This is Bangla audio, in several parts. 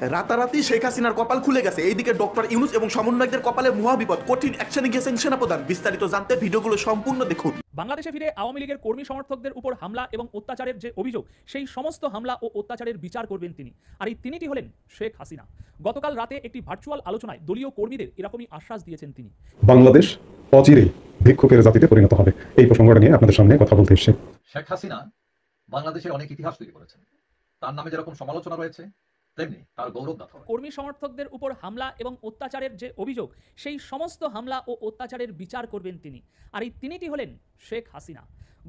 রাতারাতি শেখ হাসিনার কপাল খুলে গেছে। এইদিকে ডক্টর ইউনূস এবং সমন্বয়কদের কপালে মহাবিপদ, কঠিন অ্যাকশনে গেছেন সেনাপ্রধান। বিস্তারিত জানতে ভিডিওগুলো সম্পূর্ণ দেখুন। বাংলাদেশে ফিরে আওয়ামী লীগের কর্মী সমর্থকদের উপর হামলা এবং অত্যাচারের যে অভিযোগ, সেই সমস্ত হামলা ও অত্যাচারের বিচার করবেন তিনি। আর এই তিনিটি হলেন শেখ হাসিনা। গতকাল রাতে একটি ভার্চুয়াল আলোচনায় দলীয় কর্মীদের এরকমই আশ্বাস দিয়েছেন তিনি। বাংলাদেশ অচিরেই ভিক্ষুকের জাতিতে পরিণত হবে, এই প্রসঙ্গটা নিয়ে আপনাদের সামনে কথা বলতে এসেছি। শেখ হাসিনা বাংলাদেশের অনেক ইতিহাস তৈরি করেছেন। তার নামে যেরকম সমালোচনা রয়েছে, তেমনি তার গৌরব গাথা। কর্মী সমর্থকদের উপর হামলা এবং অত্যাচারের যে অভিযোগ, সেই সমস্ত হামলা ও অত্যাচারের বিচার করবেন তিনি। আর এই তিনিটি হলেন শেখ হাসিনা।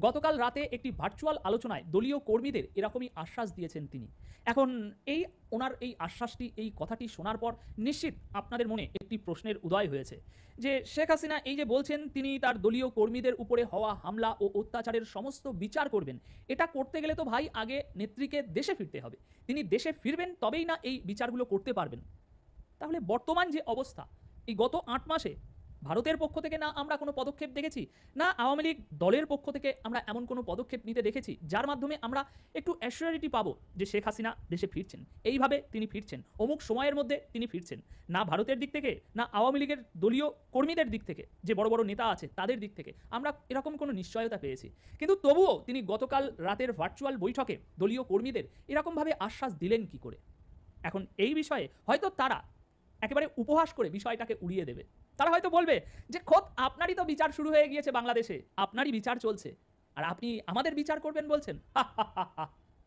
গতকাল রাতে একটি ভার্চুয়াল আলোচনায় দলীয় কর্মীদের এরকমই আশ্বাস দিয়েছেন তিনি। এখন ওনার এই আশ্বাসটি, এই কথাটি শোনার পর নিশ্চিত আপনাদের মনে একটি প্রশ্নের উদয় হয়েছে যে শেখ হাসিনা এই যে বলছেন তিনি তার দলীয় কর্মীদের উপরে হওয়া হামলা ও অত্যাচারের সমস্ত বিচার করবেন, এটা করতে গেলে তো ভাই আগে নেত্রীকে দেশে ফিরতে হবে। তিনি দেশে ফিরবেন তবেই না এই বিচারগুলো করতে পারবেন। তাহলে বর্তমান যে অবস্থা, এই গত 8 মাসে ভারতের পক্ষ থেকে না আমরা কোনো পদক্ষেপ দেখেছি, না আওয়ামী লীগ দলের পক্ষ থেকে আমরা এমন কোনো পদক্ষেপ নিতে দেখেছি যার মাধ্যমে আমরা একটু অ্যাসিওরিটি পাবো যে শেখ হাসিনা দেশে ফিরছেন, এইভাবে তিনি ফিরছেন, অমুক সময়ের মধ্যে তিনি ফিরছেন। না ভারতের দিক থেকে, না আওয়ামী লীগের দলীয় কর্মীদের দিক থেকে, যে বড় বড় নেতা আছে তাদের দিক থেকে আমরা এরকম কোনো নিশ্চয়তা পেয়েছি। কিন্তু তবুও তিনি গতকাল রাতের ভার্চুয়াল বৈঠকে দলীয় কর্মীদের এরকমভাবে আশ্বাস দিলেন কি করে? এখন এই বিষয়ে হয়তো তারা একেবারে উপহাস করে বিষয়টাকে উড়িয়ে দেবে। তারা হয়তো বলবে যে খোদ আপনারই তো বিচার শুরু হয়ে গিয়েছে বাংলাদেশে, আপনারই বিচার চলছে, আর আপনি আমাদের বিচার করবেন বলছেন।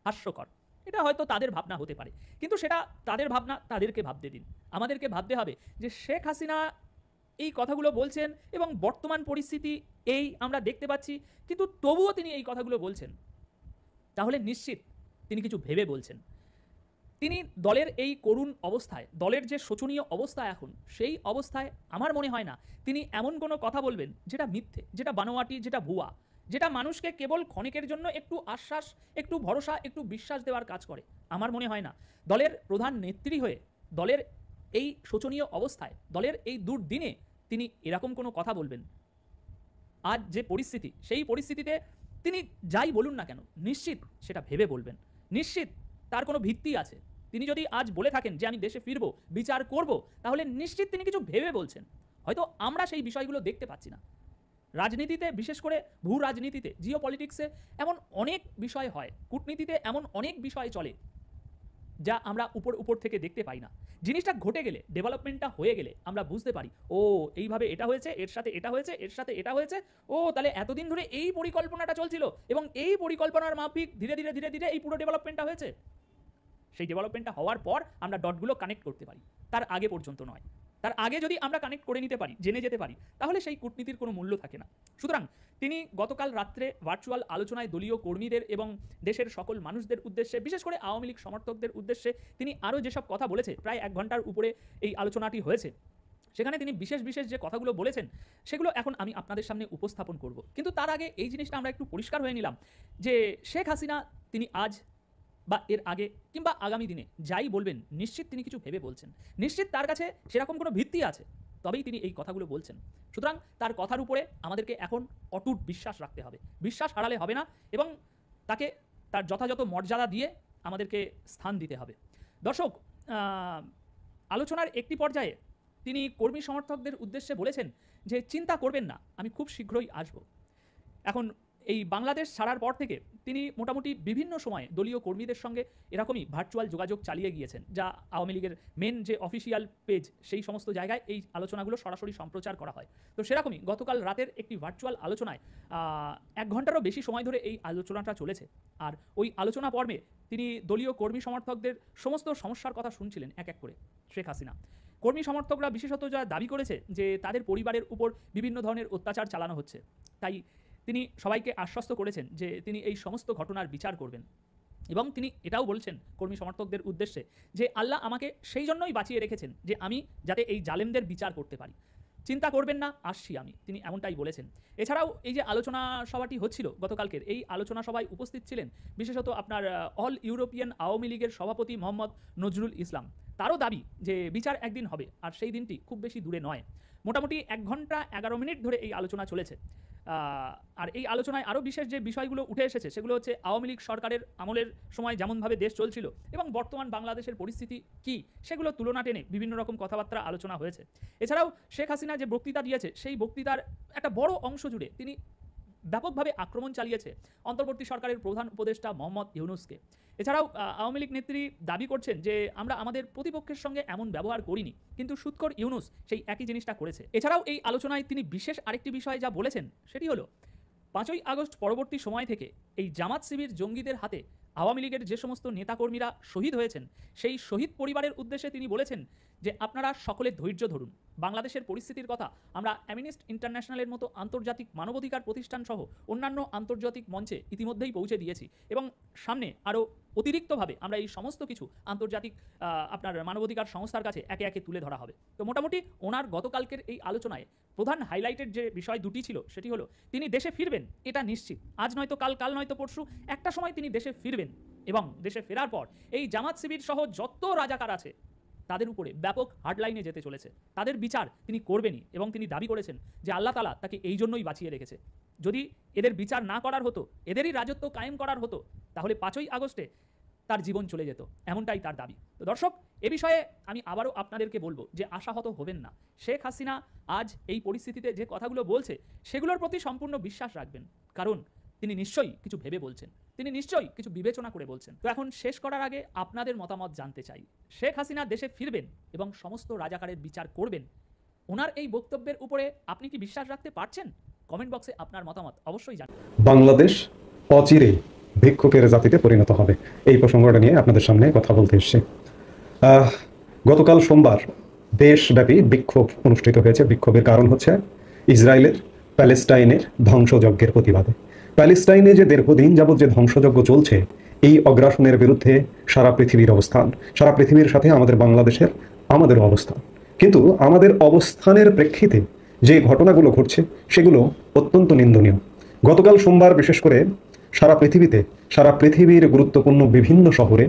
হাস্যকর। এটা হয়তো তাদের ভাবনা হতে পারে, কিন্তু সেটা তাদের ভাবনা, তাদেরকে ভাবতে দিন। আমাদেরকে ভাবতে হবে যে শেখ হাসিনা এই কথাগুলো বলছেন এবং বর্তমান পরিস্থিতি এই আমরা দেখতে পাচ্ছি, কিন্তু তবুও তিনি এই কথাগুলো বলছেন, তাহলে নিশ্চিত তিনি কিছু ভেবে বলছেন। তিনি দলের এই করুণ অবস্থায়, দলের যে শোচনীয় অবস্থা এখন, সেই অবস্থায় আমার মনে হয় না তিনি এমন কোনো কথা বলবেন যেটা মিথ্যে, যেটা বানোয়াটি, যেটা ভুয়া, যেটা মানুষকে কেবল ক্ষণিকের জন্য একটু আশ্বাস, একটু ভরসা, একটু বিশ্বাস দেওয়ার কাজ করে। আমার মনে হয় না দলের প্রধান নেত্রী হয়ে দলের এই শোচনীয় অবস্থায়, দলের এই দুর্দিনে তিনি এরকম কোনো কথা বলবেন। আজ যে পরিস্থিতি, সেই পরিস্থিতিতে তিনি যাই বলুন না কেন নিশ্চিত সেটা ভেবে বলবেন, নিশ্চিত তার কোনো ভিত্তি আছে। তিনি যদি আজ বলে থাকেন যে আমি দেশে ফিরবো, বিচার করব, তাহলে নিশ্চিত তিনি কিছু ভেবে বলছেন। হয়তো আমরা সেই বিষয়গুলো দেখতে পাচ্ছি না। রাজনীতিতে, বিশেষ করে ভূ রাজনীতিতে, জিও পলিটিক্সে এমন অনেক বিষয় হয়, কূটনীতিতে এমন অনেক বিষয় চলে যা আমরা উপর থেকে দেখতে পাই না। জিনিসটা ঘটে গেলে, ডেভেলপমেন্টটা হয়ে গেলে আমরা বুঝতে পারি, ও এইভাবে এটা হয়েছে, এর সাথে এটা হয়েছে, এর সাথে এটা হয়েছে, ও তাহলে এতদিন ধরে এই পরিকল্পনাটা চলছিল এবং এই পরিকল্পনার মাফিক ধীরে ধীরে এই পুরো ডেভেলপমেন্টটা হয়েছে। সেই ডেভেলপমেন্টটা হওয়ার পর আমরা ডটগুলো কানেক্ট করতে পারি, তার আগে পর্যন্ত নয়। তার আগে যদি আমরা কানেক্ট করে নিতে পারি, জেনে যেতে পারি, তাহলে সেই কূটনীতির কোনো মূল্য থাকে না। সুতরাং তিনি গতকাল রাত্রে ভার্চুয়াল আলোচনায় দলীয় কর্মীদের এবং দেশের সকল মানুষদের উদ্দেশ্যে, বিশেষ করে আওয়ামী লীগ সমর্থকদের উদ্দেশ্যে তিনি আরও যেসব কথা বলেছে, প্রায় 1 ঘন্টার উপরে এই আলোচনাটি হয়েছে, সেখানে তিনি বিশেষ যে কথাগুলো বলেছেন সেগুলো এখন আমি আপনাদের সামনে উপস্থাপন করব। কিন্তু তার আগে এই জিনিসটা আমরা একটু পরিষ্কার হয়ে নিলাম যে শেখ হাসিনা তিনি আজ বা এর আগে কিংবা আগামী দিনে যাই বলবেন, নিশ্চিত তিনি কিছু ভেবে বলছেন, নিশ্চিত তার কাছে সেরকম কোনো ভিত্তি আছে, তবেই তিনি এই কথাগুলো বলছেন। সুতরাং তার কথার উপরে আমাদেরকে এখন অটুট বিশ্বাস রাখতে হবে, বিশ্বাস হারালে হবে না, এবং তাকে তার যথাযথ মর্যাদা দিয়ে আমাদেরকে স্থান দিতে হবে। দর্শক, আলোচনার একটি পর্যায়ে তিনি কর্মী সমর্থকদের উদ্দেশ্যে বলেছেন যে চিন্তা করবেন না, আমি খুব শীঘ্রই আসব। এখন এই বাংলাদেশ ছাড়ার পর থেকে তিনি মোটামুটি বিভিন্ন সময়ে দলীয় কর্মীদের সঙ্গে এরকমই ভার্চুয়াল যোগাযোগ চালিয়ে গিয়েছেন, যা আওয়ামী লীগের মেন যে অফিসিয়াল পেজ, সেই সমস্ত জায়গায় এই আলোচনাগুলো সরাসরি সম্প্রচার করা হয়। তো সেরকমই গতকাল রাতের একটি ভার্চুয়াল আলোচনায় 1 ঘন্টারও বেশি সময় ধরে এই আলোচনাটা চলেছে। আর ওই আলোচনা পর্বে তিনি দলীয় কর্মী সমর্থকদের সমস্ত সমস্যার কথা শুনছিলেন এক এক করে শেখ হাসিনা। কর্মী সমর্থকরা বিশেষত যা দাবি করেছে যে তাদের পরিবারের উপর বিভিন্ন ধরনের অত্যাচার চালানো হচ্ছে, তাই তিনি সবাইকে আশ্বস্ত করেছেন যে তিনি এই সমস্ত ঘটনার বিচার করবেন। এবং তিনি এটাও বলছেন কর্মী সমর্থকদের উদ্দেশ্যে যে আল্লাহ আমাকে সেই জন্যই বাঁচিয়ে রেখেছেন যে আমি যাতে এই জালেমদের বিচার করতে পারি, চিন্তা করবেন না, আসছি আমি, তিনি এমনটাই বলেছেন। এছাড়াও এই যে আলোচনা সভাটি হচ্ছিল গতকালকের, এই আলোচনা সভায় উপস্থিত ছিলেন বিশেষত আপনার অল ইউরোপিয়ান আওয়ামী লীগের সভাপতি মোহাম্মদ নজরুল ইসলাম। তারও দাবি যে বিচার একদিন হবে, আর সেই দিনটি খুব বেশি দূরে নয়। মোটামুটি 1 ঘন্টা 11 মিনিট ধরে এই আলোচনা চলেছে। আর এই আলোচনায় আরও বিশেষ যে বিষয়গুলো উঠে এসেছে সেগুলো হচ্ছে আওয়ামী লীগ সরকারের আমলের সময় যেমনভাবে দেশ চলছিল এবং বর্তমান বাংলাদেশের পরিস্থিতি কী সেগুলো তুলনা টেনে বিভিন্ন রকম কথাবার্তা আলোচনা হয়েছে। এছাড়াও শেখ হাসিনা যে বক্তৃতা দিয়েছে সেই বক্তৃতার একটা বড় অংশ জুড়ে তিনি ব্যাপকভাবে আক্রমণ চালিয়েছে অন্তর্বর্তী সরকারের প্রধান উপদেষ্টা মোহাম্মদ ইউনূসকে। এছাড়াও আওয়ামী লীগ নেত্রী দাবি করছেন যে আমরা আমাদের প্রতিপক্ষের সঙ্গে এমন ব্যবহার করিনি, কিন্তু সুৎখোর ইউনূস সেই একই জিনিসটা করেছে। এছাড়াও এই আলোচনায় তিনি বিশেষ আরেকটি বিষয় যা বলেছেন সেটি হলো 5ই আগস্ট পরবর্তী সময় থেকে এই জামাত শিবির জঙ্গিদের হাতে আওয়ামী লীগের যে সমস্ত নেতাকর্মীরা শহীদ হয়েছেন সেই শহীদ পরিবারের উদ্দেশ্যে তিনি বলেছেন যে আপনারা সকলে ধৈর্য ধরুন। বাংলাদেশের পরিস্থিতির কথা আমরা অ্যামনেস্টি ইন্টারন্যাশনালের মতো আন্তর্জাতিক মানবাধিকার প্রতিষ্ঠান সহ অন্যান্য আন্তর্জাতিক মঞ্চে ইতিমধ্যেই পৌঁছে দিয়েছি এবং সামনে আরও অতিরিক্তভাবে আমরা এই সমস্ত কিছু আন্তর্জাতিক আপনার মানবাধিকার সংস্থার কাছে একে একে তুলে ধরা হবে। তো মোটামুটি ওনার গতকালকের এই আলোচনায় প্রধান হাইলাইটেড যে বিষয় দুটি ছিল সেটি হলো তিনি দেশে ফিরবেন, এটা নিশ্চিত। আজ নয়তো কাল, কাল নয়তো পরশু একটা সময় তিনি দেশে ফিরবেন এবং দেশে ফেরার পর এই জামাত শিবির সহ যত রাজাকার আছে তাদের উপরে ব্যাপক হার্ডলাইনে যেতে চলেছে, তাদের বিচার তিনি করবেনই এবং তিনি দাবি করেছেন যে আল্লাহ তাআলা তাকে এই জন্যই বাঁচিয়ে রেখেছে। যদি এদের বিচার না করার হতো, এদেরই রাজত্ব কায়েম করার হতো, তাহলে 5ই আগস্টে তার জীবন চলে যেত, এমনটাই তার দাবি। তো দর্শক, এ বিষয়ে আমি আবারও আপনাদেরকে বলবো যে আশাহত হবেন না। শেখ হাসিনা আজ এই পরিস্থিতিতে যে কথাগুলো বলছে সেগুলোর প্রতি সম্পূর্ণ বিশ্বাস রাখবেন, কারণ তিনি নিশ্চয়ই কিছু ভেবে বলছেন, তিনি নিশ্চয়ই কিছু বিবেচনা করে বলছেন। তো এখন শেষ করার আগে আপনাদের মতামত জানতে চাই, শেখ হাসিনা দেশে ফিরবেন এবং সমস্ত রাজাকারের বিচার করবেন, ওনার এই বক্তব্যের উপরে আপনি কি বিশ্বাস রাখতে পারছেন? কমেন্ট বক্সে আপনার মতামত অবশ্যই জানান। বাংলাদেশ অচিরেই ভিক্ষুকের জাতিতে পরিণত হবে, এই প্রসঙ্গটা নিয়ে আপনাদের সামনে কথা বলতে এসেছি। গতকাল সোমবার দেশব্যাপী বিক্ষোভ অনুষ্ঠিত হয়েছে। বিক্ষোভের কারণ হচ্ছে ইসরায়েলের প্যালেস্টাইনের ধ্বংসযজ্ঞের প্রতিবাদে। প্যালেস্টাইনে যে দীর্ঘদিন যাবৎ যে ধ্বংসযজ্ঞ চলছে, এই অগ্রাসনের বিরুদ্ধে সারা পৃথিবীর অবস্থান, সারা পৃথিবীর সাথে আমাদের বাংলাদেশের আমাদেরও অবস্থান। কিন্তু আমাদের অবস্থানের প্রেক্ষিতে যে ঘটনাগুলো ঘটছে সেগুলো অত্যন্ত নিন্দনীয়। গতকাল সোমবার বিশেষ করে সারা পৃথিবীর গুরুত্বপূর্ণ বিভিন্ন শহরে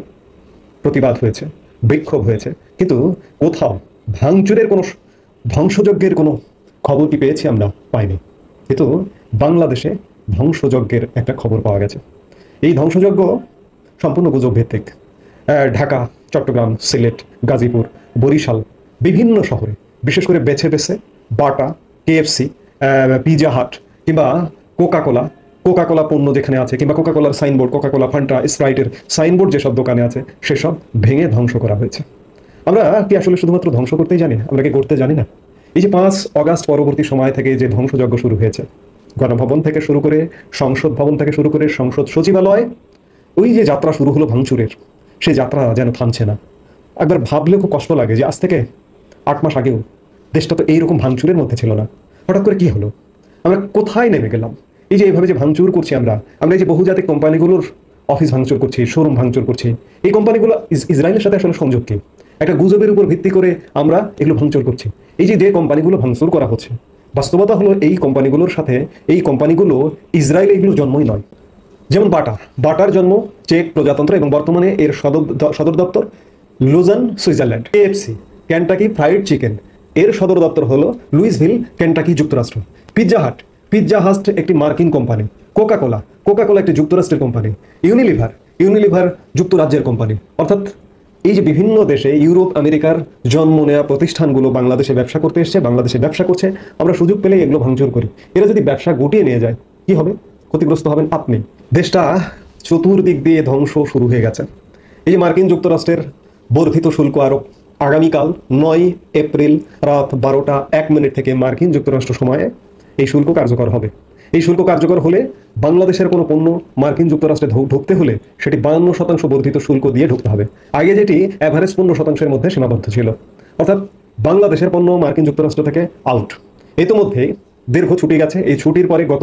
প্রতিবাদ হয়েছে, বিক্ষোভ হয়েছে, কিন্তু কোথাও ভাঙচুরের কোনো ধ্বংসযজ্ঞের কোনো খবর কি পেয়েছি? আমরা পাইনি। কিন্তু বাংলাদেশে ধ্বংসযজ্ঞের একটা খবর পাওয়া গেছে। এই ধ্বংসযজ্ঞ সম্পূর্ণ গুজব ভিত্তিক। ঢাকা, চট্টগ্রাম, সিলেট, গাজীপুর, বরিশাল বিভিন্ন শহরে বিশেষ করে বেছে বেছে বাটা, KFC, পিজা হাট কিংবা কোকাকোলা পণ্য যেখানে আছে, কিংবা কোকাকোলার সাইনবোর্ড, কোকাকোলা, ফান্টা, স্প্রাইটের সাইনবোর্ড যেসব দোকানে আছে সেসব ভেঙে ধ্বংস করা হয়েছে। আমরা কি আসলে শুধুমাত্র ধ্বংস করতেই জানি না? আমরা কি করতে জানি না? এই যে 5 আগস্ট পরবর্তী সময় থেকে যে ধ্বংসযজ্ঞ শুরু হয়েছে, গণভবন থেকে শুরু করে, সংসদ ভবন থেকে শুরু করে, সংসদ সচিবালয়, ওই যে যাত্রা শুরু হলো ভাঙচুরের, সেই যাত্রা যেন থামছে না। একবার ভাবলেও খুব কষ্ট লাগে যে আজ থেকে 8 মাস আগেও দেশটা তো এইরকম ভাঙচুরের মধ্যে ছিল না। হঠাৎ করে কি হলো? আমরা কোথায় নেমে গেলাম? এই যে এইভাবে যে ভাঙচুর করছি আমরা এই যে বহুজাতিক কোম্পানিগুলোর অফিস ভাঙচুর করছি, শোরুম ভাঙচুর করছি, এই কোম্পানিগুলো ইসরায়েলের সাথে আসলে সংযোগ কি? একটা গুজবের উপর ভিত্তি করে আমরা এগুলো ভাঙচুর করছি। এই যে কোম্পানিগুলো ভাঙচুর করা হচ্ছে, বাস্তবতা হলো এই কোম্পানিগুলোর সাথে এই কোম্পানিগুলো ইসরায়েলে এগুলোর জন্মই নয়। যেমন বাটার জন্ম চেক প্রজাতন্ত্র এবং বর্তমানে এর সদর দপ্তর Lausanne, Switzerland. KFC, Kentucky fried chicken, এর সদর দপ্তর হলো লুইসভিল, কেনটাকি, যুক্তরাষ্ট্র। পিৎজা হাট একটি মার্কিন কোম্পানি। কোকাকোলা একটি যুক্তরাষ্ট্রের কোম্পানি। ইউনিলিভার যুক্তরাজ্যের কোম্পানি। অর্থাৎ এই যে বিভিন্ন দেশে ইউরোপ, আমেরিকার জন্ম নেওয়া প্রতিষ্ঠানগুলো বাংলাদেশে ব্যবসা করতে এসছে, বাংলাদেশে ব্যবসা করছে। আমরা সুযোগ পেলে এগুলো ভাঙচুর করি। এরা যদি ব্যবসা গুটিয়ে নিয়ে যায় কি হবে? ক্ষতিগ্রস্ত হবেন আপনি। দেশটা চতুর্দিক দিয়ে ধ্বংস শুরু হয়ে গেছে। এই যে মার্কিন যুক্তরাষ্ট্রের বর্ধিত শুল্ক আরোপ, আগামীকাল 9 এপ্রিল রাত 12টা 1 মিনিট থেকে মার্কিন যুক্তরাষ্ট্র সময়ে এই শুল্ক কার্যকর হবে। এই শুল্ক কার্যকর হলে বাংলাদেশের কোনো পণ্য মার্কিন যুক্তরাষ্ট্রে ঢুকতে হলে সেটি 52% বর্ধিত শুল্ক দিয়ে ঢুকতে হবে। আগে যেটি এভারেজ 15%-এর মধ্যে সীমাবদ্ধ ছিল। অর্থাৎ বাংলাদেশের পণ্য মার্কিন যুক্তরাষ্ট্র থেকে আউট। ইতিমধ্যেই দীর্ঘ ছুটি গেছে। এই ছুটির পরে গত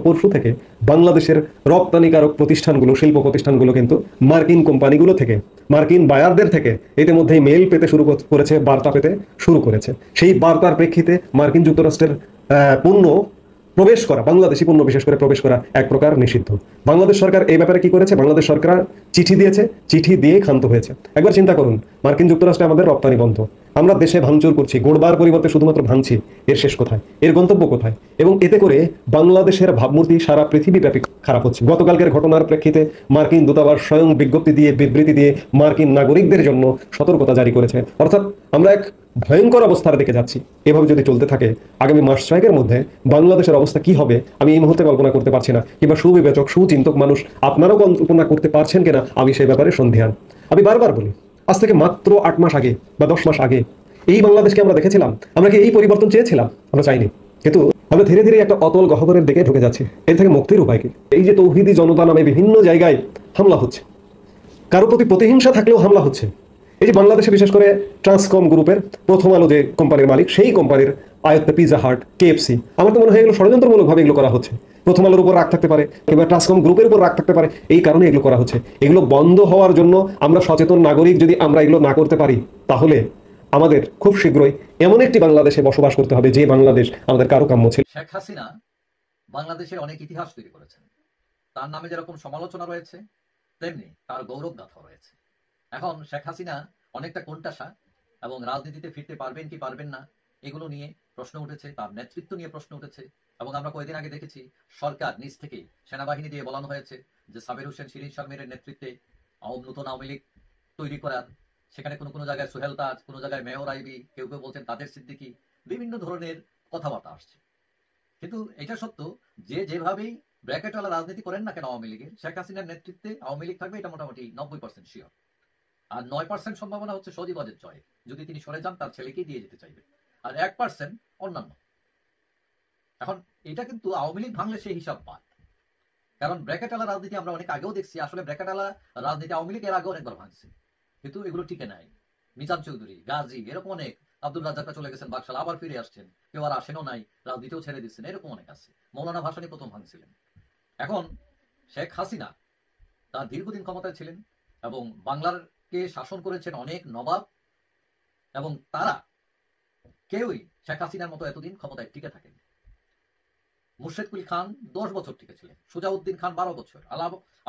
পরশু থেকে বাংলাদেশের রপ্তানিকারক প্রতিষ্ঠানগুলো, শিল্প প্রতিষ্ঠানগুলো কিন্তু মার্কিন কোম্পানিগুলো থেকে, মার্কিন বায়ারদের থেকে ইতিমধ্যেই মেল পেতে শুরু করেছে, বার্তা পেতে শুরু করেছে। সেই বার্তার প্রেক্ষিতে মার্কিন যুক্তরাষ্ট্রের পণ্য প্রবেশ করা, বাংলাদেশি পণ্য বিশেষ করে প্রবেশ করা এক প্রকার নিষিদ্ধ। বাংলাদেশ সরকার এই ব্যাপারে কি করেছে? বাংলাদেশ সরকার চিঠি দিয়েছে, চিঠি দিয়ে ক্ষান্ত হয়েছে। একবার চিন্তা করুন, মার্কিন যুক্তরাষ্ট্রে আমাদের রপ্তানি বন্ধ, আমরা দেশে ভাঙচুর করছি, গড়বার পরিবর্তে শুধুমাত্র ভাঙছি, এর শেষ কোথায়, এর গন্তব্য কোথায়? এবং এতে করে বাংলাদেশের ভাবমূর্তি সারা পৃথিবীব্যাপী খারাপ হচ্ছে। গতকালকের ঘটনার প্রেক্ষিতে মার্কিন দূতাবাস স্বয়ং বিজ্ঞপ্তি দিয়ে, বিবৃতি দিয়ে মার্কিন নাগরিকদের জন্য সতর্কতা জারি করেছে। অর্থাৎ আমরা এক ভয়ঙ্কর অবস্থার দিকে যাচ্ছি। এভাবে যদি চলতে থাকে আগামী মাস ছয়েকের মধ্যে বাংলাদেশের অবস্থা কি হবে আমি এই মুহূর্তে কল্পনা করতে পারছি না, কিংবা সুবিবেচক সুচিন্তক মানুষ আপনারাও কল্পনা করতে পারছেন কিনা আমি সেই ব্যাপারে সন্দিহান। আমি বারবার বলি, আজ থেকে মাত্র 8 মাস আগে বা 10 মাস আগে এই বাংলাদেশকে আমরা দেখেছিলাম? আমরা কি এই পরিবর্তন চেয়েছিলাম? আমরা চাইনি। কিন্তু আমরা ধীরে ধীরে একটা অতল গহ্বরের দিকে ঢুকে যাচ্ছি। এর থেকে মুক্তির উপায় কি? এই যে তৌহিদি জনতা নামে বিভিন্ন জায়গায় হামলা হচ্ছে, কারো প্রতি প্রতিহিংসা থাকলেও হামলা হচ্ছে। এই যে বাংলাদেশে বিশেষ করে ট্রান্সকম গ্রুপের প্রথম আলো যে কোম্পানির মালিক, সেই কোম্পানির আয়ত্তে পিৎজা হাট, কেএফসি, আমার তো মনে হয় এগুলো ষড়যন্ত্রমূলকভাবে এগুলো করা হচ্ছে। প্রথম আলোর উপর রাগ থাকতে পারে, কিংবা ট্রান্সকম গ্রুপের উপর রাগ থাকতে পারে, এই কারণে এগুলো করা হচ্ছে। এগুলো বন্ধ হওয়ার জন্য আমরা সচেতন নাগরিক যদি আমরা এগুলো না করতে পারি, তাহলে আমাদের খুব শীঘ্রই এমন একটি বাংলাদেশে বসবাস করতে হবে যে বাংলাদেশ আমাদের কারো কাম্য ছিল। শেখ হাসিনা বাংলাদেশের অনেক ইতিহাস তৈরি করেছেন। তার নামে যেরকম সমালোচনা রয়েছে, তেমনি তার গৌরব গাথা রয়েছে। এখন শেখ হাসিনা অনেকটা কোণঠাসা এবং রাজনীতিতে ফিরতে পারবেন কি পারবেন না এগুলো নিয়ে প্রশ্ন উঠেছে, তার নেতৃত্ব নিয়ে প্রশ্ন উঠেছে। এবং আমরা কয়েকদিন আগে দেখেছি সরকার নিজ থেকে সেনাবাহিনী দিয়ে বলানো হয়েছে যে সাবের হোসেন শিরিন শারমিনের নেতৃত্বে নতুন আওয়ামী লীগ তৈরি করার। সেখানে কোনো কোনো জায়গায় সোহেল তাজ, কোনো জায়গায় মেয়র আইবি, কেউ কেউ বলছেন তাদের সিদ্দিকী, বিভিন্ন ধরনের কথাবার্তা আসছে। কিন্তু এটা সত্য যে যেভাবেই ব্র্যাকেটওয়ালা রাজনীতি করেন না কেন আওয়ামী লীগের, শেখ হাসিনার নেতৃত্বে আওয়ামী লীগ থাকবে, এটা মোটামুটি 90% শিওর। আর 9% সম্ভাবনা হচ্ছে সজীবদের জয়, যদি তিনি সরে যান তার ছেলেকেই দিয়ে যেতে চাইবে, আর 1% অন্যান্য। এখন এটা কিন্তু আওয়ামী লীগ ভাঙলে সেই হিসাব বাদ, কারণ ব্র্যাকেটওয়ালা রাজনীতি আমরা অনেক আগেও দেখছি। আসলে ব্র্যাকেটওয়ালা রাজনীতি আওয়ামী লীগ এর আগে অনেকবার ভাঙছে, কিন্তু এগুলো টিকে নাই। মিজান চৌধুরী, গাজী, এরকম অনেক, আব্দুল রাজ্জাকরা চলে গেছেন বাকশাল, আবার ফিরে আসছেন, কেউ আর আসেনও নাই, রাজনীতিও ছেড়ে দিচ্ছেন, এরকম অনেক আছে। মৌলানা ভাসানী প্রথম ভাঙছিলেন। এখন শেখ হাসিনা তার দীর্ঘদিন ক্ষমতায় ছিলেন এবং বাংলাকে শাসন করেছেন অনেক নবাব, এবং তারা কেউই শেখ হাসিনার মতো এতদিন ক্ষমতায় টিকে থাকেন। মুর্শেদ কুলি খান 10 বছর টিকেছিলেন, সুজাউদ্দিন খান 12 বছর,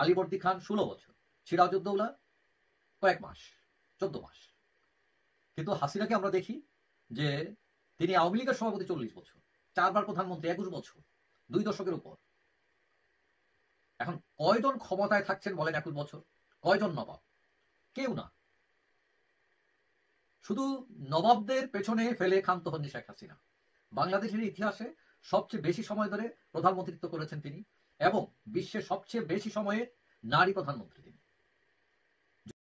আলীবর্দী খান 16 বছর, সিরাজউদ্দৌলা কয়েক মাস, 14 মাস। কিন্তু হাসিনাকে আমরা দেখি যে তিনি আওয়ামী লীগের সভাপতি 40 বছর, 4 বার প্রধানমন্ত্রী 21 বছর, 2 দশকের উপর। এখন কয়জন ক্ষমতায় থাকছেন বলেন 21 বছর? কয়জন নবাব? কেউ না। শুধু নবাবদের পেছনে ফেলে ক্ষান্ত হননি শেখ হাসিনা। বাংলাদেশের ইতিহাসে সবচেয়ে বেশি সময় ধরে প্রধানমন্ত্রিত্ব করেছেন তিনি, এবং বিশ্বের সবচেয়ে বেশি সময়ে নারী প্রধানমন্ত্রী তিনি।